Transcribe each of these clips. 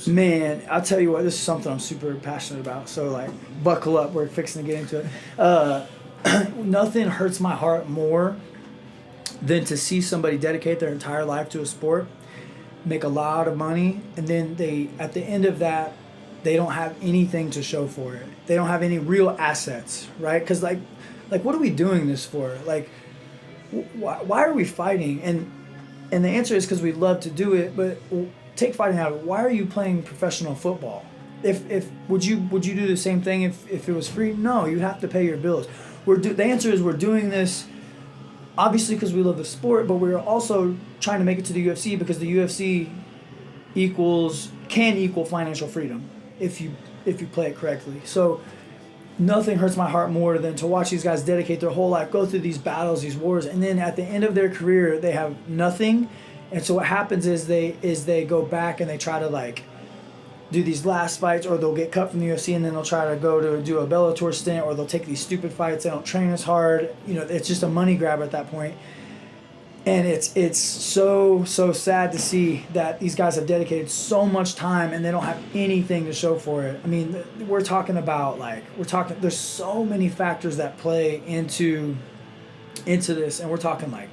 sports? Man, I'll tell you what, this is something I'm super passionate about. So, like, buckle up. We're fixing to get into it. Nothing hurts my heart more than to see somebody dedicate their entire life to a sport, make a lot of money, and then they, at the end of that, they don't have anything to show for it. They don't have any real assets, right? Because, like, what are we doing this for? Like, why are we fighting? And the answer is because we love to do it. But take fighting out of it. Why are you playing professional football? If would you do the same thing if it was free? No, you'd have to pay your bills. The answer is we're doing this obviously because we love the sport, but we're also trying to make it to the UFC because the UFC can equal financial freedom if you play it correctly. So nothing hurts my heart more than to watch these guys dedicate their whole life, go through these battles, these wars, and then at the end of their career they have nothing. And so what happens is they go back and they try to like do these last fights, or they'll get cut from the UFC and then they'll try to go to do a Bellator stint, or they'll take these stupid fights. They don't train as hard. It's just a money grab at that point. And it's so sad to see that these guys have dedicated so much time and they don't have anything to show for it. I mean, we're talking there's so many factors that play into this, and we're talking about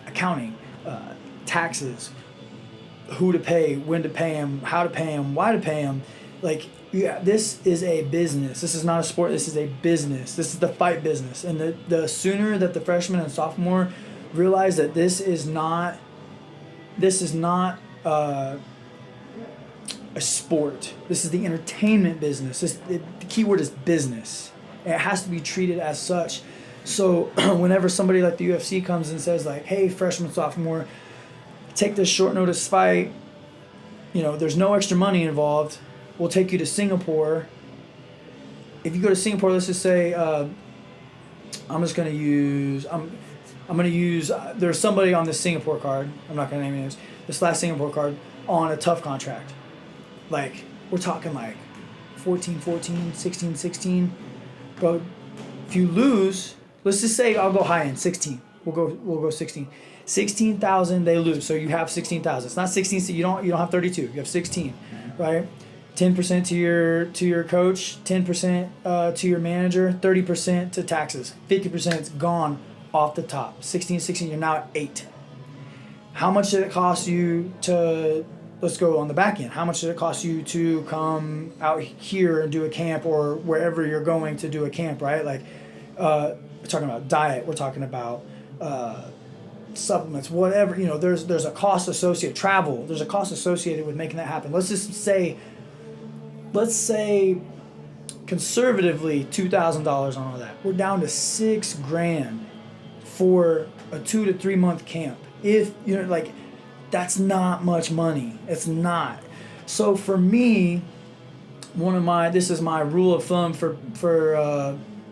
accounting, taxes, who to pay, when to pay them, how to pay them, why to pay them. Like, yeah, this is a business. This is not a sport. This is a business. This is the fight business. And the sooner that the freshman and sophomore realize that this is not a sport. This is the entertainment business. The key word is business. And it has to be treated as such. So whenever somebody like the UFC comes and says like, hey, freshman, sophomore, take this short notice fight, there's no extra money involved. We'll take you to Singapore. If you go to Singapore, let's just say, I'm going to use, there's somebody on this Singapore card, I'm not going to name names, this last Singapore card on a tough contract. Like, we're talking like 14, 16. Bro, if you lose, let's just say I'll go high end, 16. We'll go 16. 16,000 they lose, so you have 16,000. It's not 16, so you don't have 32. You have 16, right? 10% to your coach, 10% to your manager, 30% to taxes, 50% is gone off the top. 16, you're now at 8. How much did it cost you to, let's go on the back end, how much did it cost you to come out here and do a camp, or wherever you're going to do a camp, right? Like, we're talking about diet, we're talking about supplements, whatever, there's a cost associated, travel, there's a cost associated with making that happen. Let's say conservatively $2,000 on all that. We're down to $6,000 for a 2 to 3 month camp. If that's not much money. It's not. So for me, this is my rule of thumb for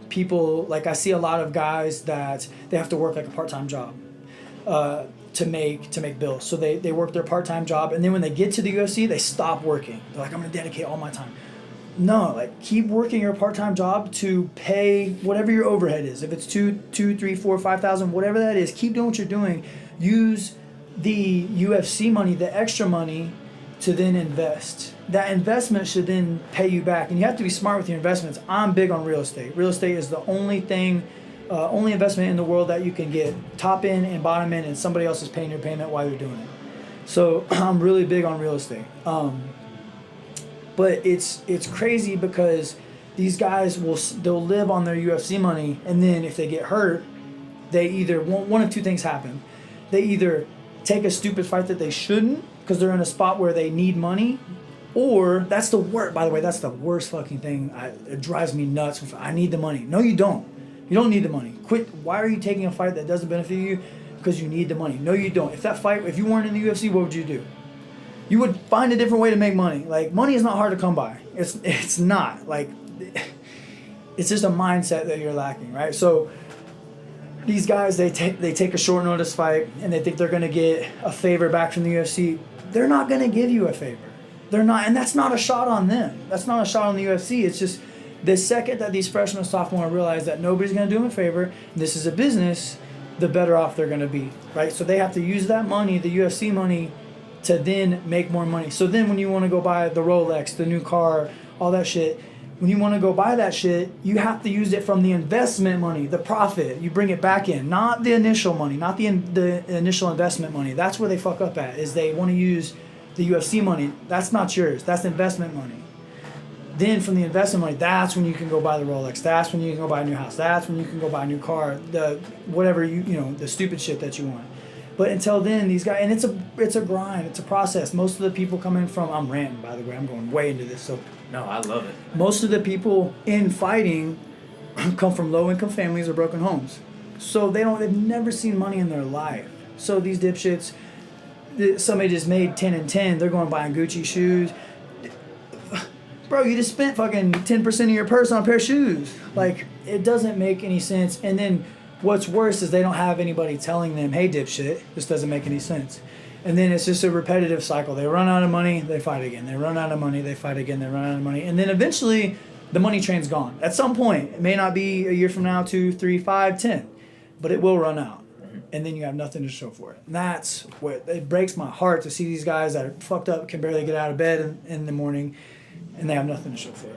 people. Like, I see a lot of guys that they have to work like a part-time job to make bills. So they work their part-time job, and then when they get to the UFC, they stop working. They're like, I'm going to dedicate all my time. No, like, keep working your part-time job to pay whatever your overhead is. If it's 2, 3, 4, 5,000, whatever that is, keep doing what you're doing. Use the UFC money, the extra money, to then invest. That investment should then pay you back, and you have to be smart with your investments. I'm big on real estate. Real estate is the only investment in the world that you can get top in and bottom in, and somebody else is paying your payment while you're doing it. So I'm really big on real estate. But it's crazy because these guys they'll live on their UFC money, and then if they get hurt, they either one of two things happen. They either take a stupid fight that they shouldn't because they're in a spot where they need money, or that's the worst. By the way, that's the worst fucking thing. It drives me nuts. I need the money. No, you don't. You don't need the money. Quit. Why are you taking a fight that doesn't benefit you? Because you need the money. No, you don't. If you weren't in the UFC, what would you do? You would find a different way to make money. Like, money is not hard to come by. It's not. Like, it's just a mindset that you're lacking, right? So these guys, they take a short notice fight and they think they're going to get a favor back from the UFC. They're not going to give you a favor. They're not, and that's not a shot on them. That's not a shot on the UFC. It's just the second that these freshmen and sophomores realize that nobody's going to do them a favor, and this is a business, the better off they're going to be, right? So they have to use that money, the UFC money, to then make more money. So then when you want to go buy the Rolex, the new car, all that shit, when you want to go buy that shit, you have to use it from the investment money, the profit. You bring it back in, not the initial money, not the initial investment money. That's where they fuck up at, is they want to use the UFC money. That's not yours. That's investment money. Then from the investment money, that's when you can go buy the Rolex. That's when you can go buy a new house. That's when you can go buy a new car. The whatever you know, the stupid shit that you want. But until then, these guys, and it's a grind. It's a process. Most of the people coming from, I'm ranting, by the way. I'm going way into this. So no, I love it. Most of the people in fighting come from low-income families or broken homes. So they've never seen money in their life. So these dipshits, somebody just made 10 and 10. They're going buying Gucci shoes. Bro, you just spent fucking 10% of your purse on a pair of shoes. Like, it doesn't make any sense. And then what's worse is they don't have anybody telling them, hey, dipshit, this doesn't make any sense. And then it's just a repetitive cycle. They run out of money, they fight again. They run out of money, they fight again. They run out of money. And then eventually, the money train's gone. At some point, it may not be a year from now, 2, 3, 5, 10, but it will run out. And then you have nothing to show for it. And that's what, it breaks my heart to see these guys that are fucked up, can barely get out of bed in the morning, and they have nothing to show for it.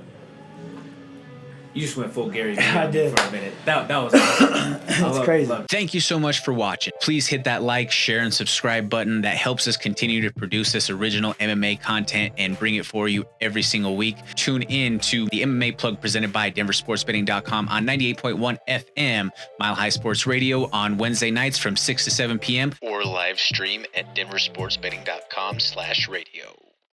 You just went full Gary Vee I did. for a minute. That was awesome. That's crazy. Thank you so much for watching. Please hit that like, share, and subscribe button. That helps us continue to produce this original MMA content and bring it for you every single week. Tune in to the MMA Plug presented by DenverSportsBetting.com on 98.1 FM, Mile High Sports Radio on Wednesday nights from 6 to 7 p.m. or live stream at DenverSportsBetting.com/radio.